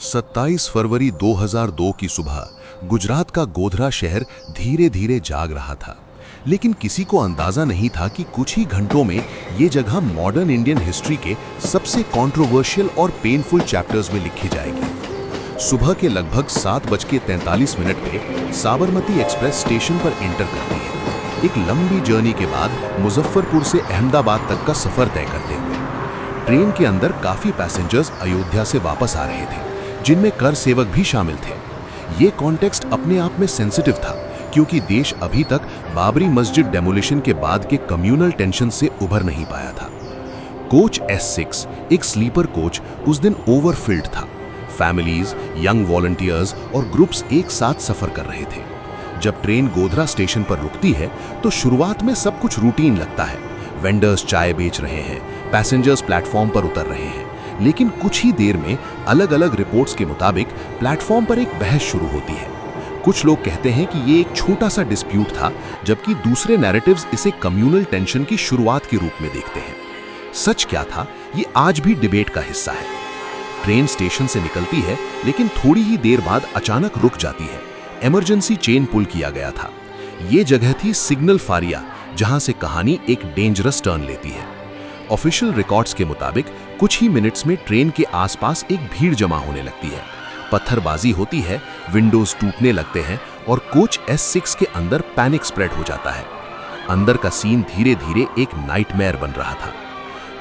27 फरवरी 2002 की सुबह गुजरात का गोधरा शहर धीरे धीरे जाग रहा था, लेकिन किसी को अंदाजा नहीं था कि कुछ ही घंटों में ये जगह मॉडर्न इंडियन हिस्ट्री के सबसे कंट्रोवर्शियल और पेनफुल चैप्टर्स में लिखी जाएगी। सुबह के लगभग 7:43 पे साबरमती एक्सप्रेस स्टेशन पर एंटर करती है, एक लंबी जर्नी के बाद मुजफ्फरपुर से अहमदाबाद तक का सफर तय करते हुए। ट्रेन के अंदर काफी पैसेंजर्स अयोध्या से वापस आ रहे थे, जिनमें कर सेवक भी शामिल थे। ये कॉन्टेक्स्ट अपने आप में सेंसिटिव था, क्योंकि देश अभी तक बाबरी मस्जिद डेमोलिशन के बाद के कम्युनल टेंशन से उभर नहीं पाया था। कोच S6, एक स्लीपर कोच, उस दिन ओवरफिल्ड था। फैमिलीज, यंग वॉलंटियर्स और ग्रुप्स एक साथ सफर कर रहे थे। जब ट्रेन गोधरा स्टेशन पर रुकती है तो शुरुआत में सब कुछ रूटीन लगता है। वेंडर्स चाय बेच रहे हैं, पैसेंजर्स प्लेटफॉर्म पर उतर रहे हैं, लेकिन कुछ ही देर में अलग अलग रिपोर्ट्स के मुताबिक प्लेटफॉर्म पर एक बहस शुरू होती है। कुछ लोग कहते हैं कि ये एक छोटा सा डिस्प्यूट था, जबकि दूसरे नैरेटिव्स इसे कम्युनल टेंशन की शुरुआत के रूप में देखते हैं। सच क्या था, ये आज भी डिबेट का हिस्सा है। ट्रेन स्टेशन से निकलती है, लेकिन थोड़ी ही देर बाद अचानक रुक जाती है। इमरजेंसी चेन पुल किया गया था। ये जगह थी सिग्नल फारिया, जहां से कहानी एक डेंजरस टर्न लेती है। ऑफिशियल रिकॉर्ड्स के मुताबिक कुछ ही मिनट्स में ट्रेन के आसपास एक भीड़ जमा होने लगती है। पत्थरबाजी होती है, विंडोज टूटने लगते हैं और कोच S6 के अंदर पैनिक स्प्रेड हो जाता है। अंदर का सीन धीरे धीरे एक नाइटमेयर बन रहा था।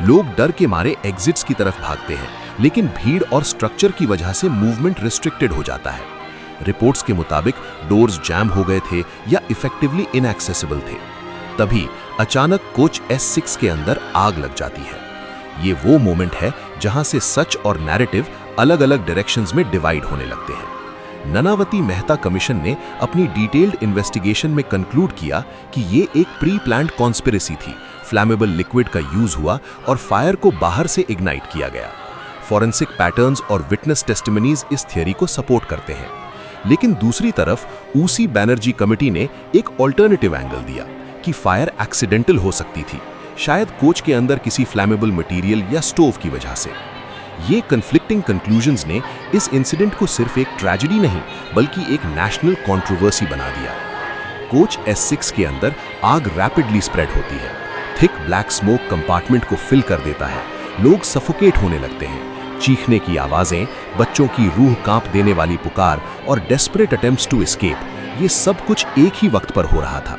लोग डर के मारे एग्जिट्स की तरफ भागते हैं, लेकिन भीड़ और स्ट्रक्चर की वजह से मूवमेंट रिस्ट्रिक्टेड हो जाता है। रिपोर्ट्स के मुताबिक डोर्स जैम हो गए थे या इफेक्टिवली इनएक्सेसिबल थे। तभी अचानक कोच S6 के अंदर आग लग जाती है। ये वो मोमेंट है जहां से सच और नैरेटिव अलग अलग डायरेक्शंस में डिवाइड होने लगते हैं। ननावती मेहता कमीशन ने अपनी डिटेल्ड इन्वेस्टिगेशन में कंक्लूड किया कि ये एक प्री प्लान्ड कॉन्स्पिरेसी थी। फ्लैमेबल लिक्विड का यूज हुआ और फायर को बाहर से इग्नाइट किया गया। फॉरेंसिक पैटर्न्स और विटनेस टेस्टिमनीज इस थियरी को सपोर्ट करते हैं, लेकिन दूसरी तरफ ऊसी बैनर्जी कमेटी ने एक ऑल्टरनेटिव एंगल दिया कि फायर एक्सीडेंटल हो सकती थी, शायद कोच के अंदर किसी फ्लैमेबल मटेरियल या स्टोव की वजह से। ये कन्फ्लिक्टिंग कंक्लूजन्स ने इस इंसिडेंट को सिर्फ एक ट्रेजेडी नहीं, बल्कि एक नेशनल कंट्रोवर्सी बना दिया। कोच S6 के अंदर आग रैपिडली स्प्रेड होती है। थिक ब्लैक स्मोक कंपार्टमेंट को फिल कर देता है। लोग सफोकेट होने लगते हैं। चीखने की आवाजें, बच्चों की रूह कांप देने वाली पुकार और डेस्परेट अटेम्प्ट्स टू एस्केप, ये सब कुछ एक ही वक्त पर हो रहा था।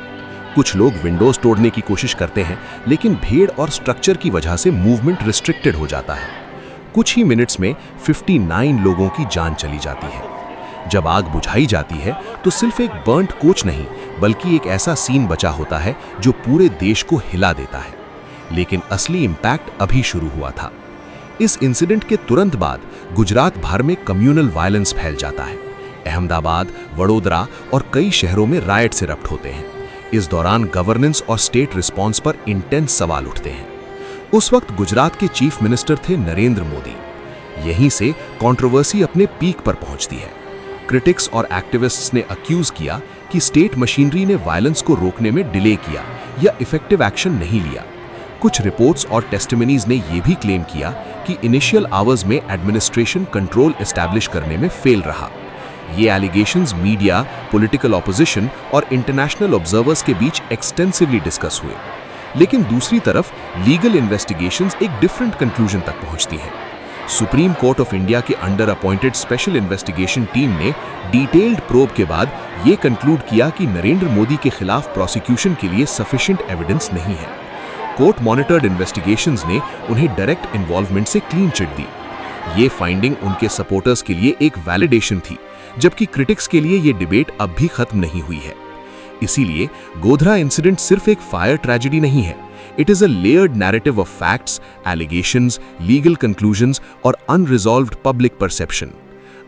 कुछ लोग विंडोज तोड़ने की कोशिश करते हैं, लेकिन भीड़ और स्ट्रक्चर की वजह से मूवमेंट रिस्ट्रिक्टेड हो जाता है। कुछ ही मिनट्स में 59 लोगों की जान चली जाती है। जब आग बुझाई जाती है तो सिर्फ एक बर्न्ड कोच नहीं, बल्कि एक ऐसा सीन बचा होता है जो पूरे देश को हिला देता है। लेकिन असली इंपैक्ट अभी शुरू हुआ था। इस इंसिडेंट के तुरंत बाद गुजरात भर में कम्युनल वायलेंस फैल जाता है। अहमदाबाद, वडोदरा और कई शहरों में रायट्स इरप्ट होते हैं। इस दौरान गवर्नेंस और स्टेट रिस्पांस पर इंटेंस सवाल उठते हैं। उस वक्त गुजरात के चीफ मिनिस्टर थे नरेंद्र मोदी। यहीं से कंट्रोवर्सी अपने पीक पर पहुंचती है। क्रिटिक्स और एक्टिविस्ट्स ने अक्यूज किया कि स्टेट मशीनरी ने वायलेंस को रोकने में डिले किया या इफेक्टिव एक्शन नहीं लिया। कुछ रिपोर्ट्स और टेस्टिमनीज ने यह भी क्लेम किया कि इनिशियल आवर्स में एडमिनिस्ट्रेशन कंट्रोल एस्टैब्लिश करने में फेल रहा। ये एलिगेशंस मीडिया, पॉलिटिकल ऑपोजिशन और इंटरनेशनल ऑब्जर्वर्स के बीच एक्सटेंसिवली डिस्कस हुए। लेकिन दूसरी तरफ लीगल इन्वेस्टिगेशंस एक डिफरेंट कंक्लूजन तक पहुंचती हैं। सुप्रीम कोर्ट ऑफ इंडिया के under appointed special investigation team ने डिटेल्ड प्रोब के बाद ये कंक्लूड किया कि नरेंद्र मोदी के खिलाफ प्रोसिक्यूशन के लिए सफिशिएंट एविडेंस नहीं है। कोर्ट मॉनिटर्ड इन्वेस्टिगेशंस ने उन्हें डायरेक्ट इन्वॉल्वमेंट से क्लीन चिट दी। ये फाइंडिंग उनके सपोर्टर्स के लिए एक वैलिडेशन थी, जबकि क्रिटिक्स के लिए ये डिबेट अब भी खत्म नहीं हुई है। इसीलिए गोधरा इंसिडेंट सिर्फ एक फायर ट्रेजेडी नहीं है। It is a layered narrative of facts, allegations, legal conclusions और अनरिजॉल्व्ड पब्लिक परसेप्शन।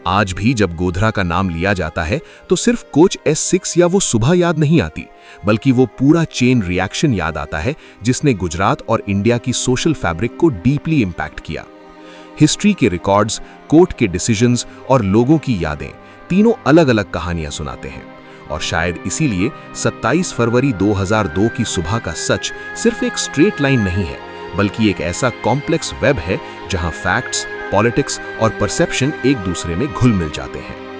आज भी जब गोधरा का नाम लिया जाता है तो सिर्फ कोच S6 या वो सुबह याद नहीं आती, बल्कि वो पूरा चेन रिएक्शन याद आता है जिसने गुजरात और इंडिया की सोशल फैब्रिक को डीपली इंपैक्ट किया। हिस्ट्री के रिकॉर्ड्स, कोर्ट के डिसीजंस और लोगों की यादें, तीनों अलग अलग कहानियां सुनाते हैं। और शायद इसीलिए 27 फरवरी 2002 की सुबह का सच सिर्फ एक स्ट्रेट लाइन नहीं है, बल्कि एक ऐसा कॉम्प्लेक्स वेब है जहां फैक्ट्स, पॉलिटिक्स और परसेप्शन एक दूसरे में घुल मिल जाते हैं।